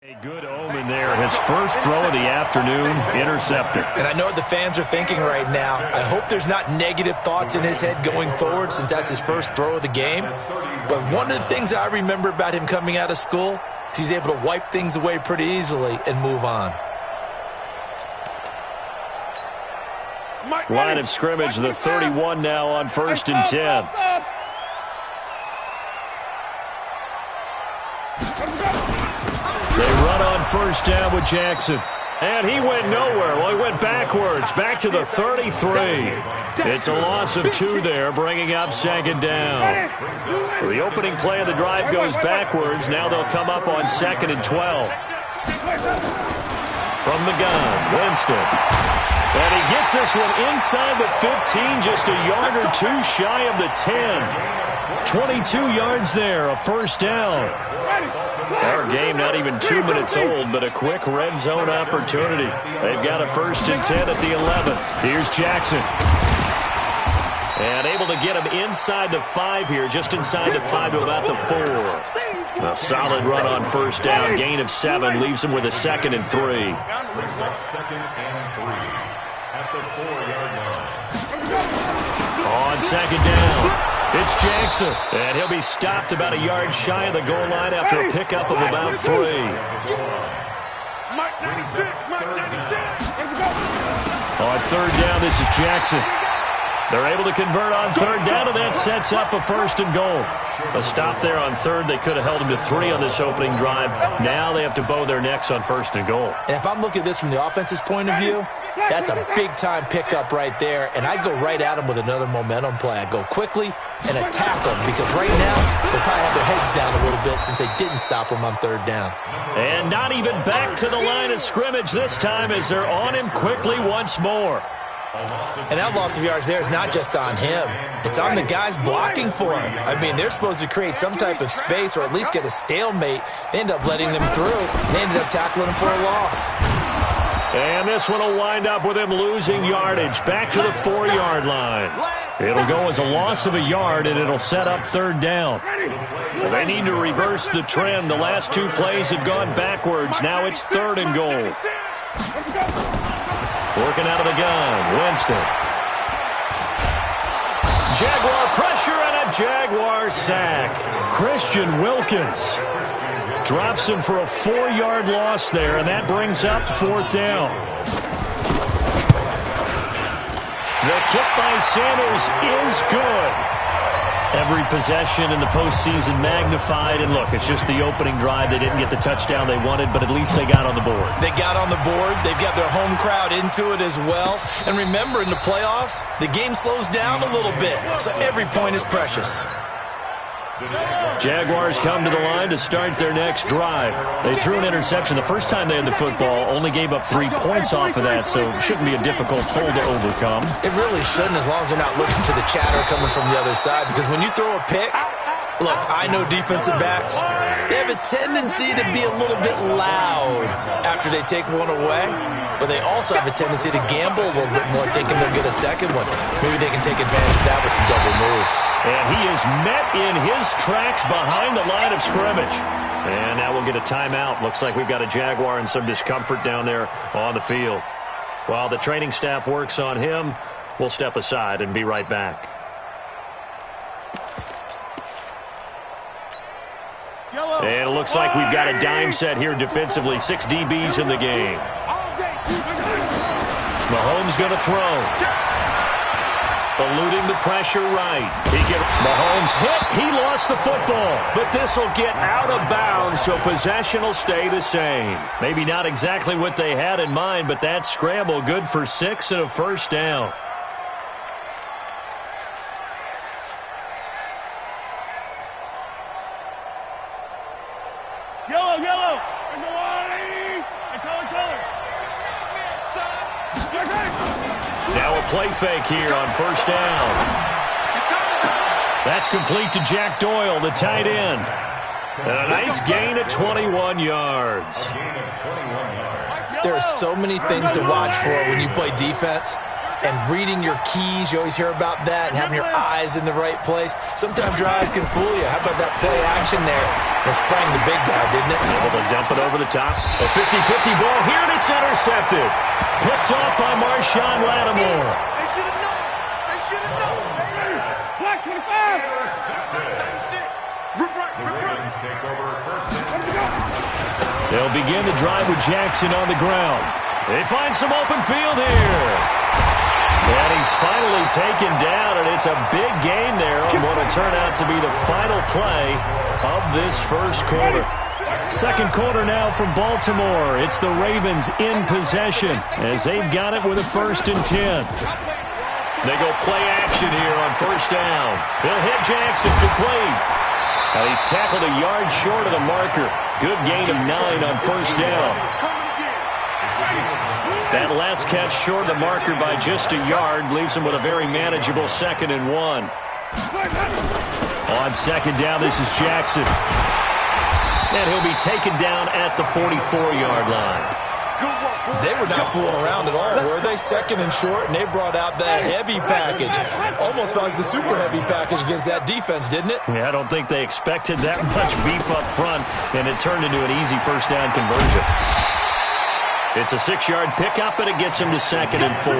A good omen there. His first throw of the afternoon, intercepted. And I know what the fans are thinking right now. I hope there's not negative thoughts in his head going forward since that's his first throw of the game. But one of the things I remember about him coming out of school is he's able to wipe things away pretty easily and move on. Line of scrimmage, the 31 now on 1st and 10. They run on 1st down with Jackson. And he went nowhere. Well, he went backwards, back to the 33. It's a loss of 2 there, bringing up 2nd down. So the opening play of the drive goes backwards. Now they'll come up on 2nd and 12. From the gun, Winston. And he gets this one inside the 15, just a yard or 2 shy of the 10. 22 yards there, a 1st down. Our game not even 2 minutes old, but a quick red zone opportunity. They've got a 1st and 10 at the 11. Here's Jackson. And able to get him inside the 5 here, just inside the 5 to about the 4. A solid run on 1st down, gain of 7, leaves him with a 2nd and 3. On 2nd down, it's Jackson. And he'll be stopped about a yard shy of the goal line after a pickup of about 3. On 3rd down, this is Jackson. They're able to convert on 3rd down, and that sets up a 1st and goal. A stop there on 3rd. They could have held him to 3 on this opening drive. Now they have to bow their necks on 1st and goal. And if I'm looking at this from the offense's point of view, that's a big-time pickup right there, and I go right at him with another momentum play. I go quickly and attack them because right now they'll probably have their heads down a little bit since they didn't stop him on 3rd down. And not even back to the line of scrimmage this time as they're on him quickly once more. And that loss of yards there is not just on him. It's on the guys blocking for him. I mean, they're supposed to create some type of space or at least get a stalemate. They end up letting them through. They ended up tackling him for a loss. And this one will wind up with him losing yardage back to the 4-yard line. It'll go as a loss of a yard, and it'll set up 3rd down. Well, they need to reverse the trend. The last 2 plays have gone backwards. Now it's 3rd and goal. Working out of the gun, Winston. Jaguar pressure and a Jaguar sack. Christian Wilkins drops him for a 4-yard loss there, and that brings up 4th down. The kick by Sanders is good. Every possession in the postseason magnified. And look, it's just the opening drive. They didn't get the touchdown they wanted, but at least they got on the board. They got on the board. They've got their home crowd into it as well. And remember, in the playoffs, the game slows down a little bit, so every point is precious. Jaguars come to the line to start their next drive. They threw an interception the first time they had the football, only gave up 3 points off of that, so it shouldn't be a difficult hole to overcome. It really shouldn't, as long as they're not listening to the chatter coming from the other side, because when you throw a pick, look, I know defensive backs, they have a tendency to be a little bit loud after they take one away, but they also have a tendency to gamble a little bit more, thinking they'll get a second one. Maybe they can take advantage of that with some double moves. And he is met in his tracks behind the line of scrimmage. And now we'll get a timeout. Looks like we've got a Jaguar in some discomfort down there on the field. While the training staff works on him, we'll step aside and be right back. And it looks like we've got a dime set here defensively. 6 DBs in the game. Mahomes going to throw. Eluding the pressure right. Mahomes hit. He lost the football. But this will get out of bounds, so possession will stay the same. Maybe not exactly what they had in mind, but that scramble good for 6 and a 1st down. Yellow, yellow. Now a play fake here on 1st down. That's complete to Jack Doyle, the tight end. And a nice gain of 21 yards. There are so many things to watch for when you play defense. and reading your keys. You always hear about that, and having your eyes in the right place. Sometimes your eyes can fool you. How about that play action there? It sprang the big guy, didn't it? Able to dump it over the top. A 50-50 ball here, and it's intercepted. Picked off by Marshawn Lattimore. They should have known. They should have known. Black 25. 36. They'll begin the drive with Jackson on the ground. They find some open field here. And he's finally taken down, and it's a big gain there on what will turn out to be the final play of this first quarter. Second quarter now from Baltimore. It's the Ravens in possession as they've got it with a 1st and 10. They go play action here on first down. They'll hit Jackson complete. Now he's tackled a yard short of the marker. Good gain of 9 on first down. That last catch short of the marker by just a yard leaves him with a very manageable 2nd and 1. On second down, this is Jackson. And he'll be taken down at the 44-yard line. They were not fooling around at all, were they? 2nd and short, and they brought out that heavy package. Almost felt like the super heavy package against that defense, didn't it? Yeah, I don't think they expected that much beef up front, and it turned into an easy first down conversion. It's a 6-yard pickup, and it gets him to 2nd and 4.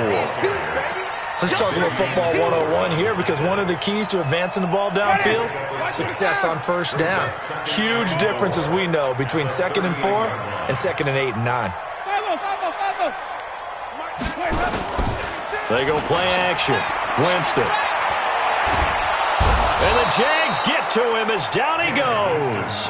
Let's talk a little football 101 here, because one of the keys to advancing the ball downfield, success on first down. Huge difference, as we know, between 2nd and 4 and 2nd and 8 and 9. They go play action. Winston. And the Jags get to him as down he goes.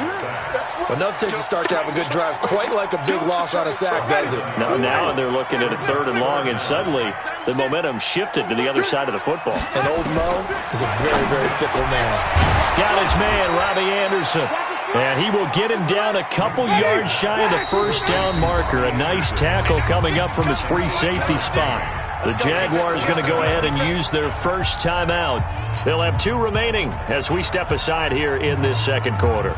Enough takes a start to have a good drive. Quite like a big loss on a sack, does it? Now they're looking at a 3rd and long, and suddenly the momentum shifted to the other side of the football. And old Mo is a very, very fickle man. Got his man, Robbie Anderson. And he will get him down a couple yards shy of the first down marker. A nice tackle coming up from his free safety spot. The Jaguars going to go ahead and use their first timeout. They'll have 2 remaining as we step aside here in this second quarter.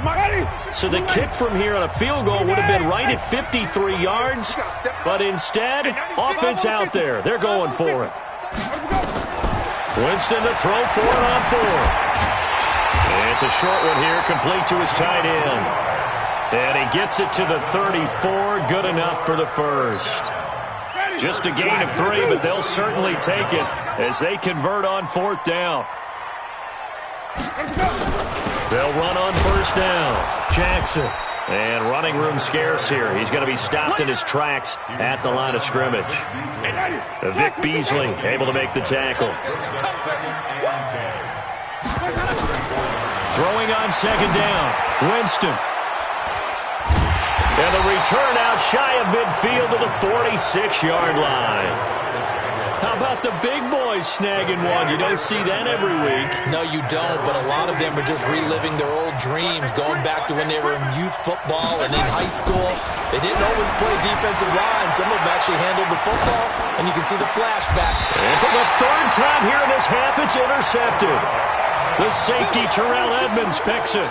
So the kick from here on a field goal would have been right at 53 yards, but instead, offense out there. They're going for it. Winston to throw for it on 4. It's a short one here, complete to his tight end. And he gets it to the 34, good enough for the first. Just a gain of 3, but they'll certainly take it as they convert on 4th down. They'll run on first down. Jackson. And running room scarce here. He's going to be stopped in his tracks at the line of scrimmage. Vic Beasley able to make the tackle. Throwing on second down. Winston. And the return out shy of midfield to the 46-yard line. How about the big boys snagging one? You don't see that every week. No, you don't, but a lot of them are just reliving their old dreams, going back to when they were in youth football and in high school. They didn't always play defensive line. Some of them actually handled the football, and you can see the flashback. And for the 3rd time here in this half, it's intercepted. The safety, Terrell Edmonds, picks it.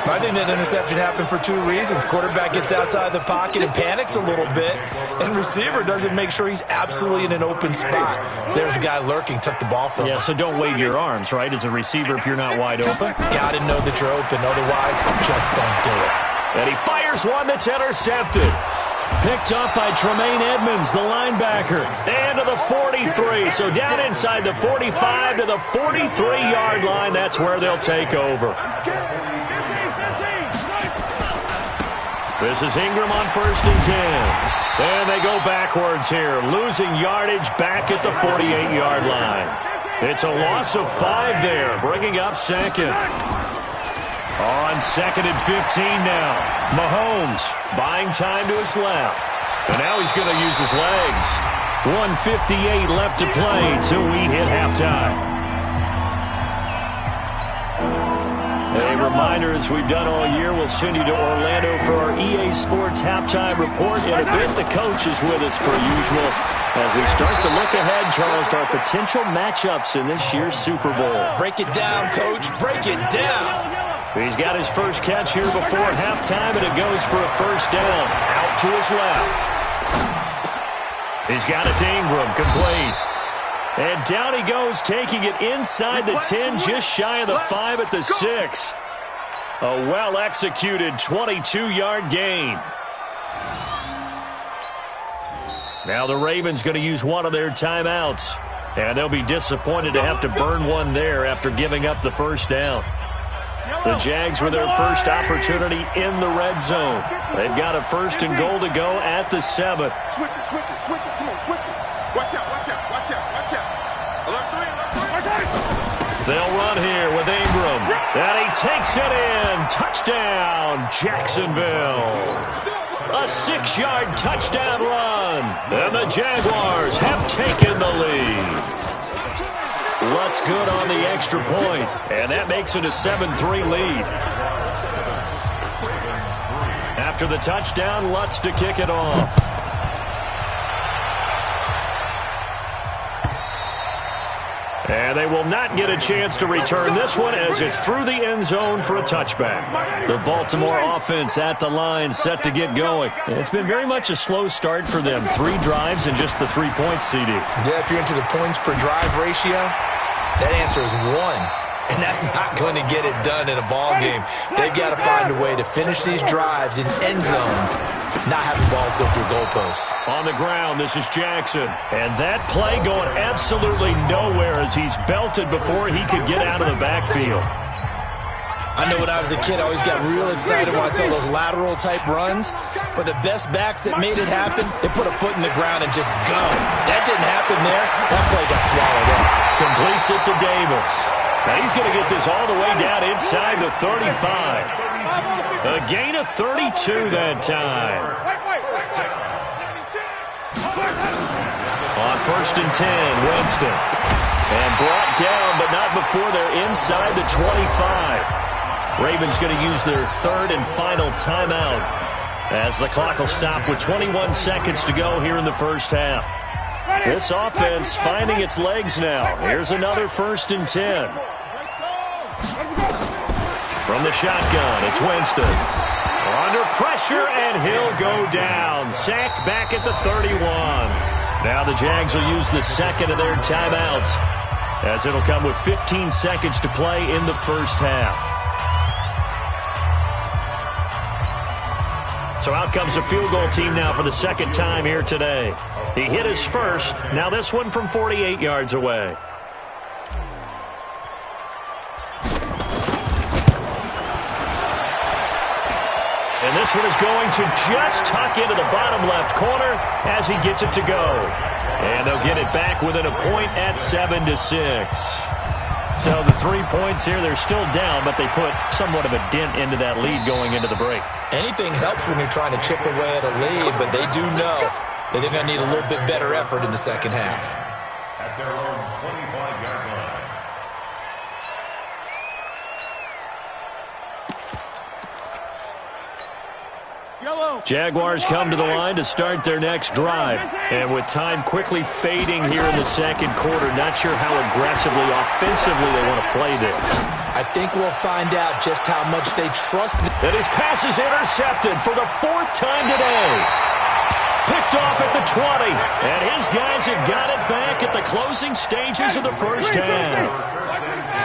I think that interception happened for 2 reasons. Quarterback gets outside the pocket and panics a little bit, and receiver doesn't make sure he's absolutely in an open spot. So there's a guy lurking, took the ball from him. Yeah, so don't wave your arms, right, as a receiver if you're not wide open. Got to know that you're open, otherwise just don't do it. And he fires one that's intercepted. Picked up by Tremaine Edmonds, the linebacker. And to the 43. So down inside the 45 to the 43-yard line. That's where they'll take over. This is Ingram on 1st and 10. And they go backwards here, losing yardage back at the 48-yard line. It's a loss of 5 there, bringing up 2nd. On 2nd and 15 now. Mahomes buying time to his left. And now he's going to use his legs. 1:58 left to play till we hit halftime. A reminder, as we've done all year, we'll send you to Orlando for our EA Sports halftime report. In a bit, the coach is with us per usual as we start to look ahead, Charles, to our potential matchups in this year's Super Bowl. Break it down, Coach. Break it down. He's got his first catch here before halftime, and it goes for a first down. Out to his left. He's got it to Ingram, complete. And down he goes, taking it inside the 10, just shy of the 5 at the 6. A well-executed 22-yard gain. Now the Ravens going to use one of their timeouts. And they'll be disappointed to have to burn one there after giving up the first down. The Jags with their first opportunity in the red zone. They've got a 1st and goal to go at the 7. Switch it. Come on, switch it. Watch out. Alert 3. They'll run here with Ingram. And he takes it in. Touchdown, Jacksonville. A 6-yard touchdown run. And the Jaguars have taken the lead. Lutz good on the extra point. And that makes it a 7-3 lead. After the touchdown, Lutz to kick it off. And they will not get a chance to return this one as it's through the end zone for a touchback. The Baltimore offense at the line set to get going. It's been very much a slow start for them. 3 drives and just the 3 points, CD. Yeah, if you're into the points per drive ratio, that answer is 1. And that's not going to get it done in a ball game. They've got to find a way to finish these drives in end zones, not having balls go through goalposts. On the ground, this is Jackson. And that play going absolutely nowhere as he's belted before he could get out of the backfield. I know when I was a kid, I always got real excited when I saw those lateral-type runs. But the best backs that made it happen, they put a foot in the ground and just go. That didn't happen there. That play got swallowed up. Completes it to Davis. Now he's going to get this all the way down inside the 35. A gain of 32 that time. On 1st and 10, Winston. And brought down, but not before they're inside the 25. Ravens going to use their 3rd and final timeout as the clock will stop with 21 seconds to go here in the first half. This offense finding its legs now. Here's another 1st and 10. From the shotgun, it's Winston. Under pressure, and he'll go down. Sacked back at the 31. Now the Jags will use the 2nd of their timeouts as it'll come with 15 seconds to play in the first half. So out comes a field goal team now for the 2nd time here today. He hit his first. Now this one from 48 yards away. And this one is going to just tuck into the bottom left corner as he gets it to go. And they'll get it back within a point at 7-6. So the 3 points here, they're still down, but they put somewhat of a dent into that lead going into the break. Anything helps when you're trying to chip away at a lead, but they do know that they're going to need a little bit better effort in the second half. At their own 25-yard line. Jaguars come to the line to start their next drive. And with time quickly fading here in the second quarter, not sure how aggressively, offensively they want to play this. I think we'll find out just how much they trust. And his pass is intercepted for the 4th time today. Picked off at the 20. And his guys have got it back at the closing stages of the first half.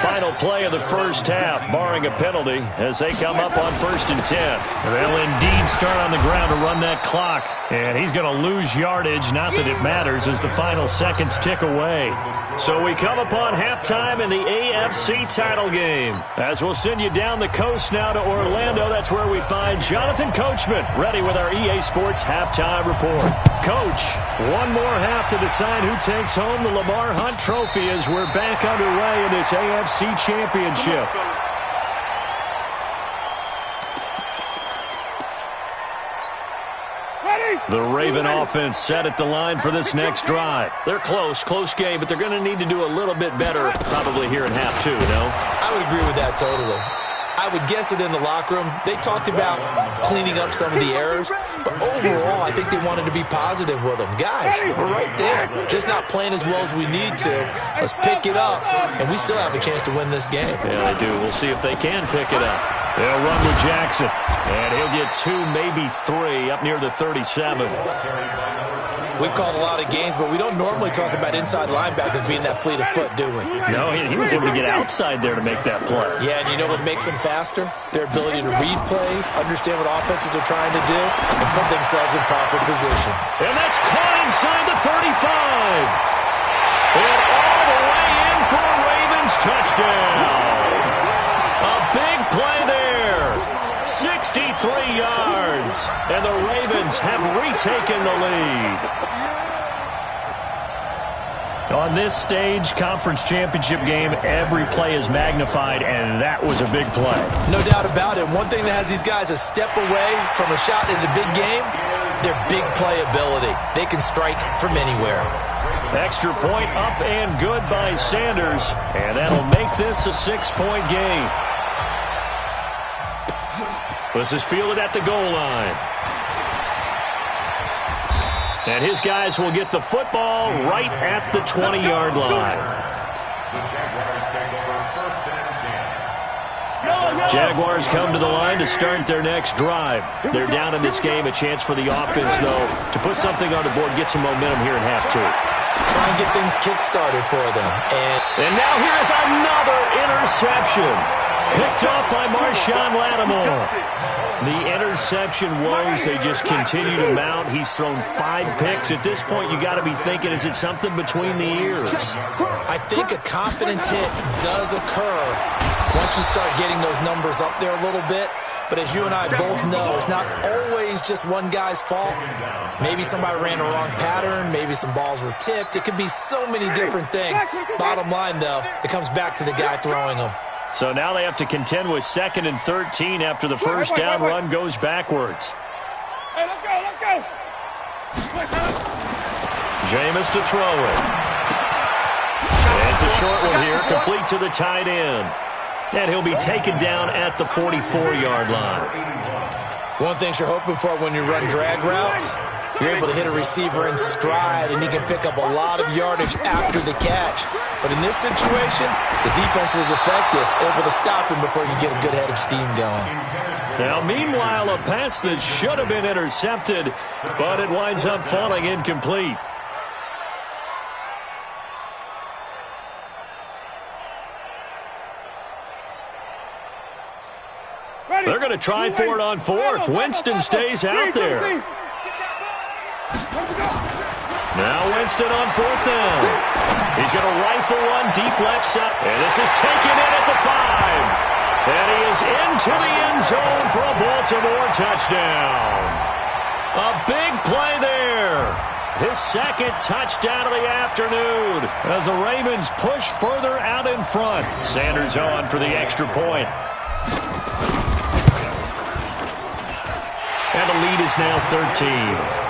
Final play of the first half, barring a penalty, as they come up on 1st and 10. They'll indeed start on the ground to run that clock. And he's going to lose yardage, not that it matters, as the final seconds tick away. So we come upon halftime in the AFC title game. As we'll send you down the coast now to Orlando, that's where we find Jonathan Coachman, ready with our EA Sports halftime report. Coach, one more half to decide who takes home the Lamar Hunt Trophy as we're back underway in this AFC Championship. The Raven offense set at the line for this next drive. They're close game, but they're going to need to do a little bit better probably here in half 2, no? I would agree with that totally. I would guess it in the locker room. They talked about cleaning up some of the errors, but overall, I think they wanted to be positive with them. Guys, we're right there. Just not playing as well as we need to. Let's pick it up, and we still have a chance to win this game. Yeah, they do. We'll see if they can pick it up. They'll run with Jackson, and he'll get 2, maybe 3, up near the 37. We've called a lot of games, but we don't normally talk about inside linebackers being that fleet of foot, do we? No, he was able to get outside there to make that play. Yeah, and you know what makes them faster? Their ability to read plays, understand what offenses are trying to do, and put themselves in proper position. And that's caught inside the 35. And all the way in for a Ravens touchdown. A big play there. 63 yards. And the Ravens have retaken the lead. On this stage, conference championship game, every play is magnified, and that was a big play. No doubt about it. One thing that has these guys a step away from a shot in the big game, their big play ability. They can strike from anywhere. Extra point up and good by Sanders, and that'll make this a 6-point game. This is fielded at the goal line. And his guys will get the football right at the 20-yard line. Jaguars come to the line to start their next drive. They're down in this game. A chance for the offense, though, to put something on the board, get some momentum here in half two. Try and get things kick-started for them. And now here is another interception. Picked off by Marshawn Lattimore. The interception woes, they just continue to mount. He's thrown 5 picks. At this point, you got to be thinking, is it something between the ears? I think a confidence hit does occur once you start getting those numbers up there a little bit. But as you and I both know, it's not always just one guy's fault. Maybe somebody ran a wrong pattern. Maybe some balls were tipped. It could be so many different things. Bottom line, though, it comes back to the guy throwing them. So now they have to contend with 2nd and 13 after the first down run goes backwards. Hey, let's go. Jameis to throw it. And it's a short one here, complete to the tight end. And he'll be taken down at the 44-yard line. One thing you're hoping for when you run drag routes, you're able to hit a receiver in stride, and he can pick up a lot of yardage after the catch. But in this situation, the defense was effective, able to stop him before you get a good head of steam going. Now, meanwhile, a pass that should have been intercepted, but it winds up falling incomplete. They're going to try for it on 4th. Winston stays out there. Now Winston on 4th down. He's going to rifle one deep left side. And this is taken in at the 5. And he is into the end zone for a Baltimore touchdown. A big play there. His 2nd touchdown of the afternoon as the Ravens push further out in front. Sanders on for the extra point. And the lead is now 13.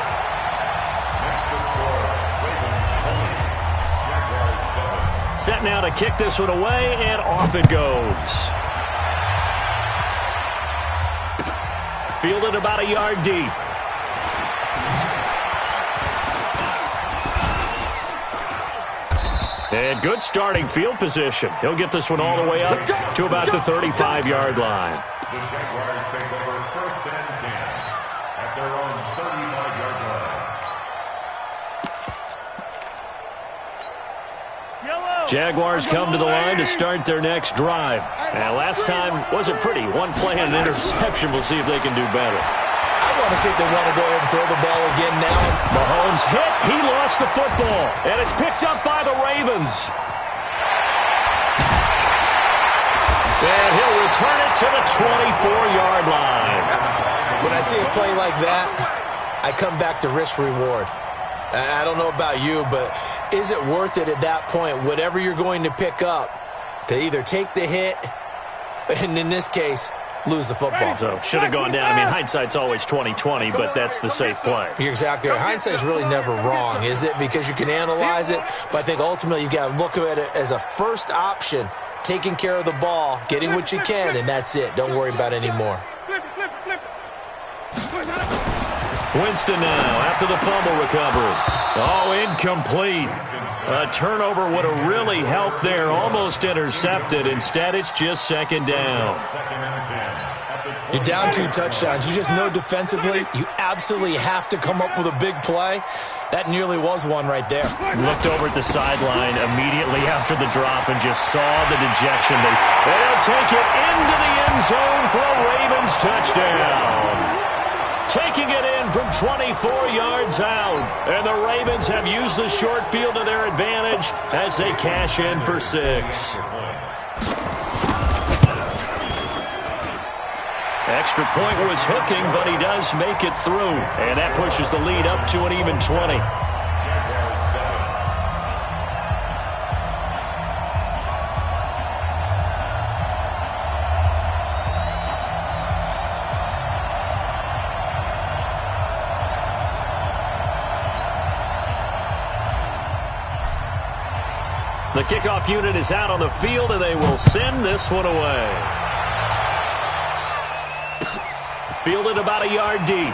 Set now to kick this one away, and off it goes. Fielded about a yard deep. And good starting field position. He'll get this one all the way up to about the 35-yard line. The Jaguars take over 1st and 10 at their own 35-yard line. Jaguars come to the line to start their next drive. And last time wasn't pretty. One play and an interception. We'll see if they can do better. I want to see if they want to go ahead and throw the ball again now. Mahomes hit. He lost the football. And it's picked up by the Ravens. And he'll return it to the 24-yard line. When I see a play like that, I come back to risk-reward. I don't know about you, but is it worth it at that point, whatever you're going to pick up, to either take the hit, and in this case, lose the football? So should have gone down. I mean, hindsight's always 20/20, but that's the safe play. You're exactly right. Hindsight's really never wrong, is it? Because you can analyze it, but I think ultimately you got to look at it as a first option, taking care of the ball, getting what you can, and that's it. Don't worry about any more. Winston now after the fumble recovery. Oh, incomplete. A turnover would have really helped there. Almost intercepted. Instead, it's just 2nd down. You're down 2 touchdowns. You just know defensively you absolutely have to come up with a big play. That nearly was one right there. Looked over at the sideline immediately after the drop and just saw the dejection. They'll take it into the end zone for a Ravens touchdown. Taking it in from 24 yards out. And the Ravens have used the short field to their advantage as they cash in for 6. Extra point was hooking, but he does make it through. And that pushes the lead up to an even 20. The kickoff unit is out on the field, and they will send this one away. Fielded about a yard deep.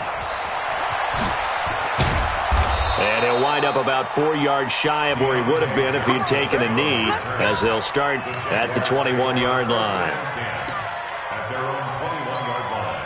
And he'll wind up about 4 yards shy of where he would have been if he'd taken a knee, as they'll start at the 21-yard line. At their own 21-yard line.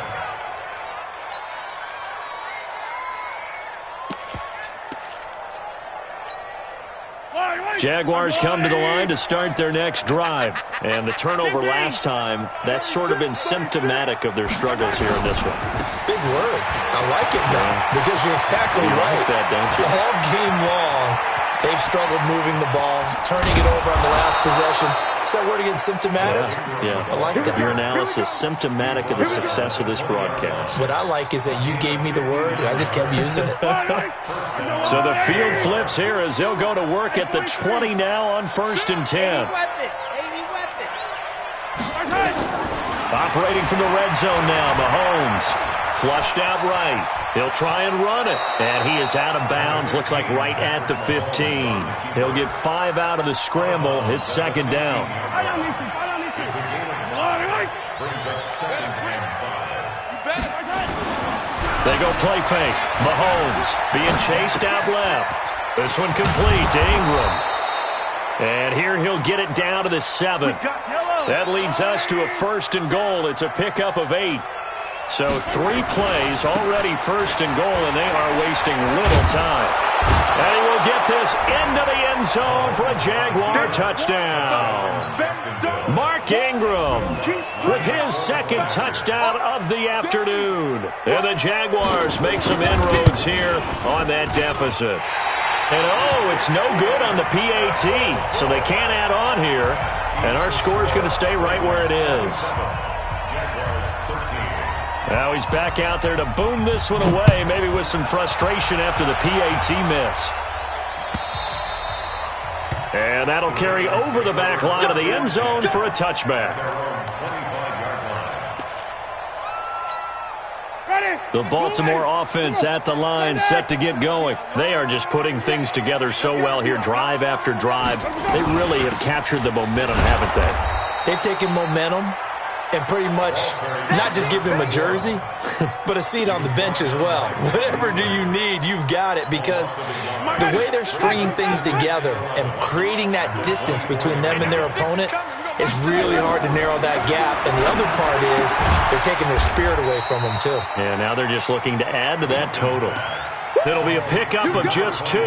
Jaguars come to the line to start their next drive. And the turnover last time, that's sort of been symptomatic of their struggles here in this one. Big word. I like it, though, because you're exactly right. Like that, don't you? All game long, they've struggled moving the ball, turning it over on the last possession. Is that word again, symptomatic? Yeah. I like that. Your analysis, symptomatic of the success of this broadcast. What I like is that you gave me the word, and I just kept using it. So the field flips here as they'll go to work at the 20 now on 1st and 10. Operating from the red zone now, Mahomes. Flushed out right. He'll try and run it. And he is out of bounds. Looks like right at the 15. He'll get 5 out of the scramble. It's 2nd down. They go play fake. Mahomes being chased out left. This one complete to Ingram. And here he'll get it down to the 7. That leads us to a 1st and goal. It's a pickup of 8. So 3 plays, already 1st and goal, and they are wasting little time. And he will get this into the end zone for a Jaguar touchdown. Mark Ingram with his 2nd touchdown of the afternoon. And the Jaguars make some inroads here on that deficit. And it's no good on the PAT, so they can't add on here. And our score is going to stay right where it is. Now he's back out there to boom this one away, maybe with some frustration after the PAT miss. And that'll carry over the back line of the end zone for a touchback. The Baltimore offense at the line, set to get going. They are just putting things together so well here, drive after drive. They really have captured the momentum, haven't they? They've taken momentum and pretty much not just give him a jersey, but a seat on the bench as well. Whatever do you need, you've got it, because the way they're stringing things together and creating that distance between them and their opponent, it's really hard to narrow that gap. And the other part is they're taking their spirit away from them, too. Yeah, now they're just looking to add to that total. It'll be a pickup of just 2,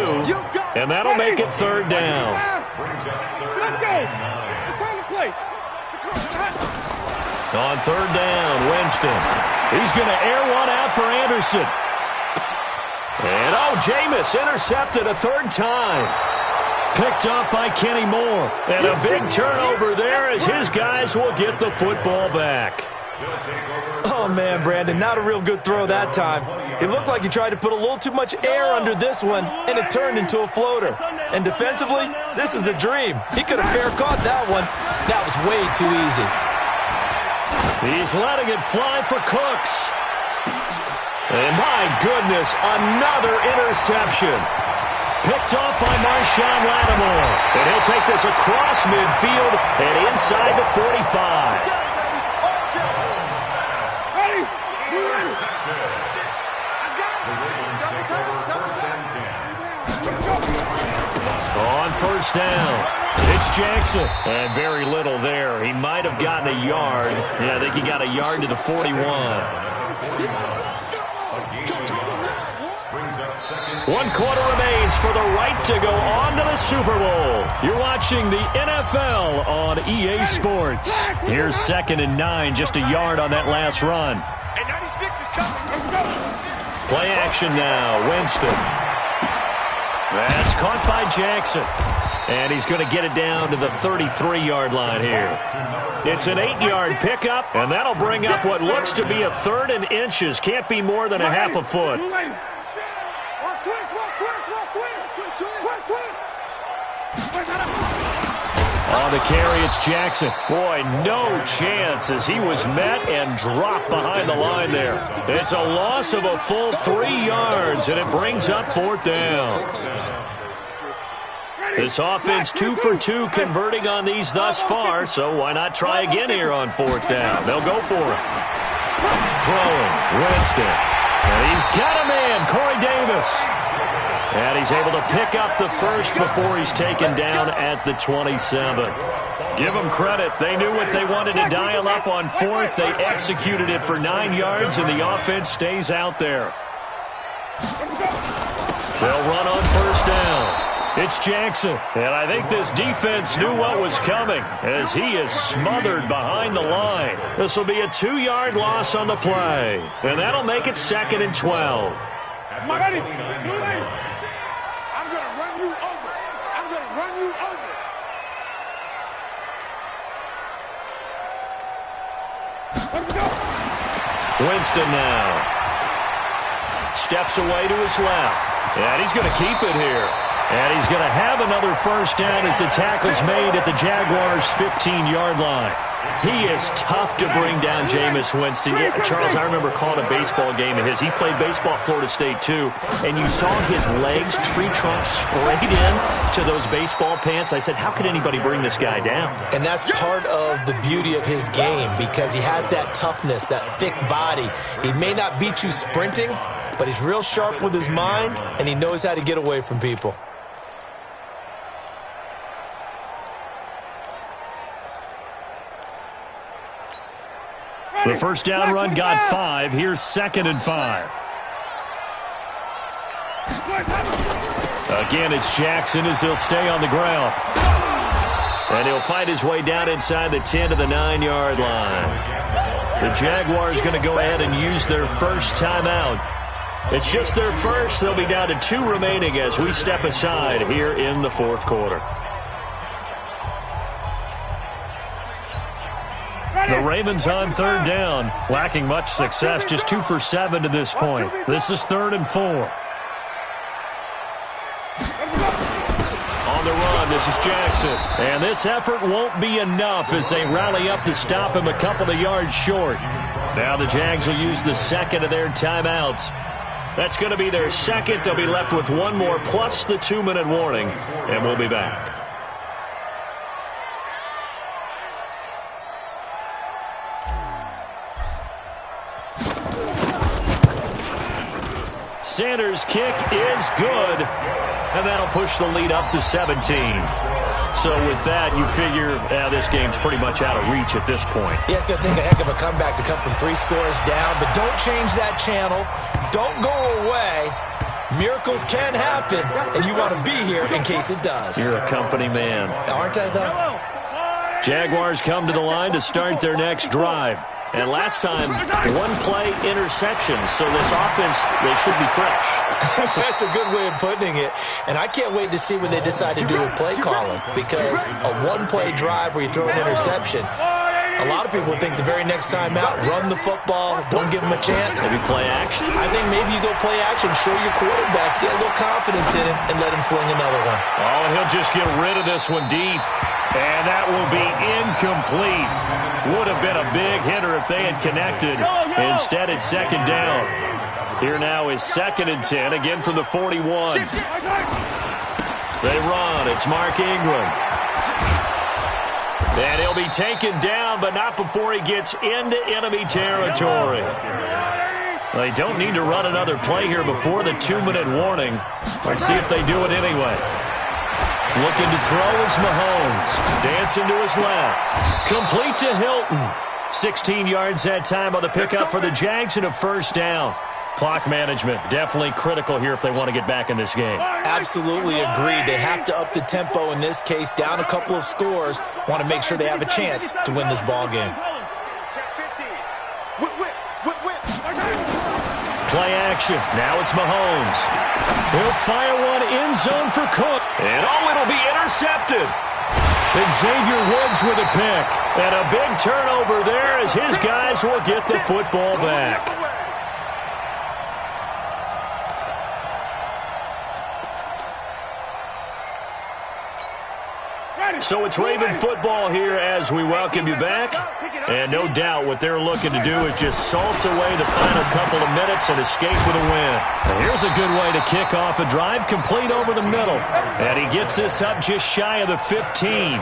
and that'll make it 3rd down. On 3rd down, Winston. He's going to air one out for Anderson. And, Jameis intercepted a 3rd time. Picked up by Kenny Moore. And a big turnover there as his guys will get the football back. Oh, man, Brandon, not a real good throw that time. It looked like he tried to put a little too much air under this one, and it turned into a floater. And defensively, this is a dream. He could have fair caught that one. That was way too easy. He's letting it fly for Cooks. And my goodness, another interception. Picked off by Marshawn Lattimore. And he'll take this across midfield and inside the 45. On 1st down, It's Jackson. And very little there. He might have gotten a yard. Yeah, I think he got a yard to the 41. 1 quarter remains for the right to go on to the Super Bowl. You're watching the NFL on EA Sports. Here's 2nd and 9, just a yard on that last run. Play action now, Winston. That's caught by Jackson. And he's going to get it down to the 33-yard line here. It's an 8-yard pickup, and that'll bring up what looks to be a 3rd and inches. Can't be more than a half a foot. On the carry, it's Jackson. Boy, no chance as he was met and dropped behind the line there. It's a loss of a full 3 yards, and it brings up 4th down. This offense 2 for 2 converting on these thus far, so why not try again here on 4th down? They'll go for it. Throwing, Winston. And he's got a man, Corey Davis. And he's able to pick up the first before he's taken down at the 27. Give them credit. They knew what they wanted to dial up on 4th. They executed it for 9 yards, and the offense stays out there. They'll run on 1st down. It's Jackson, and I think this defense knew what was coming as he is smothered behind the line. This will be a 2-yard loss on the play, and that'll make it 2nd and 12. I'm going to run you over. I'm going to run you over. Winston now. Steps away to his left, and he's going to keep it here. And he's going to have another 1st down as the tackle's made at the Jaguars' 15-yard line. He is tough to bring down, Jameis Winston. Yeah, Charles, I remember calling a baseball game of his. He played baseball at Florida State, too. And you saw his legs, tree trunks sprayed in to those baseball pants. I said, how could anybody bring this guy down? And that's part of the beauty of his game because he has that toughness, that thick body. He may not beat you sprinting, but he's real sharp with his mind, and he knows how to get away from people. The 1st down run got 5. Here's 2nd and 5. Again, it's Jackson as he'll stay on the ground. And he'll fight his way down inside the 10 to the 9-yard line. The Jaguars going to go ahead and use their first timeout. It's just their first. They'll be down to 2 remaining as we step aside here in the 4th quarter. The Ravens on 3rd down, lacking much success, just 2 for 7 to this point. This is 3rd and 4. On the run, this is Jackson. And this effort won't be enough as they rally up to stop him a couple of yards short. Now the Jags will use the 2nd of their timeouts. That's going to be their 2nd. They'll be left with 1 more plus the 2-minute warning, and we'll be back. Sanders' kick is good, and that'll push the lead up to 17. So with that, you figure this game's pretty much out of reach at this point. Yeah, it's going to take a heck of a comeback to come from 3 scores down, but don't change that channel. Don't go away. Miracles can happen, and you want to be here in case it does. You're a company man. Aren't I, though? Jaguars come to the line to start their next drive. And last time, 1-play interception. So this offense, they should be fresh. That's a good way of putting it. And I can't wait to see what they decide to do with play calling. Because a 1-play drive where you throw an interception, a lot of people think the very next time out, run the football, don't give them a chance. Maybe play action? I think maybe you go play action, show your quarterback, get a little confidence in him, and let him fling another one. Oh, and he'll just get rid of this one deep. And that will be incomplete. Would have been a big hitter if they had connected. Instead, it's 2nd down. Here now is 2nd and 10, again from the 41. They run. It's Mark Ingram. And he'll be taken down, but not before he gets into enemy territory. They don't need to run another play here before the 2-minute warning. Let's see if they do it anyway. Looking to throw is Mahomes. Dancing to his left. Complete to Hilton. 16 yards that time on the pickup for the Jags and a first down. Clock management definitely critical here if they want to get back in this game. Absolutely agreed. They have to up the tempo in this case, down a couple of scores. Want to make sure they have a chance to win this ball game. Play action. Now it's Mahomes. He'll fire one end zone for Cook. And it'll be intercepted. And Xavier Woods with a pick. And a big turnover there as his guys will get the football back. So it's Raven football here as we welcome you back. And no doubt what they're looking to do is just salt away the final couple of minutes and escape with a win. And here's a good way to kick off a drive, complete over the middle. And he gets this up just shy of the 15.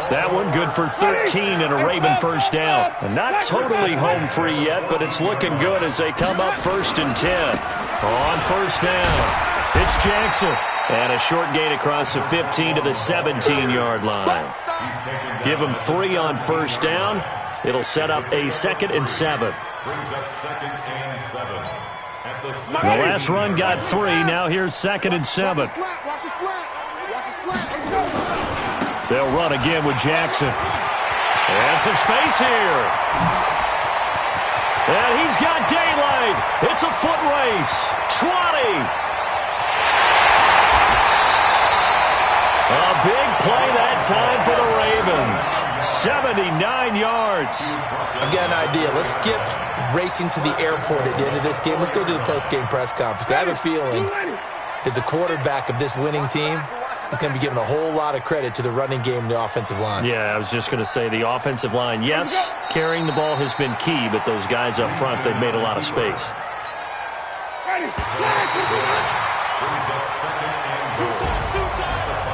That one good for 13 and a Raven first down. And not totally home free yet, but it's looking good as they come up 1st and 10. On first down, it's Jackson. And a short gain across the 15 to the 17-yard line. Give him 3 on first down. It'll set up a 2nd and 7. The last run got 3. Now here's 2nd and 7. They'll run again with Jackson. And some space here. And he's got daylight. It's a foot race. 20. A big play that time for the Ravens. 79 yards. I've got an idea. Let's skip racing to the airport at the end of this game. Let's go to the post-game press conference. I have a feeling that the quarterback of this winning team is going to be given a whole lot of credit to the running game and the offensive line. Yeah, I was just going to say the offensive line, yes, carrying the ball has been key, but those guys up front, they've made a lot of space.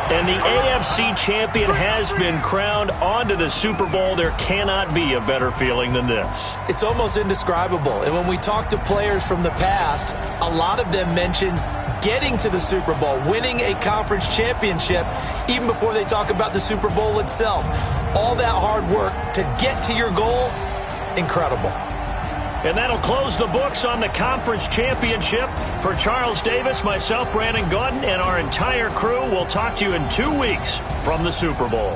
And the AFC champion has been crowned onto the Super Bowl. There cannot be a better feeling than this. It's almost indescribable. And when we talk to players from the past, a lot of them mention getting to the Super Bowl, winning a conference championship, even before they talk about the Super Bowl itself. All that hard work to get to your goal, incredible. And that'll close the books on the conference championship. For Charles Davis, myself, Brandon Gaudin, and our entire crew, we'll talk to you in 2 weeks from the Super Bowl.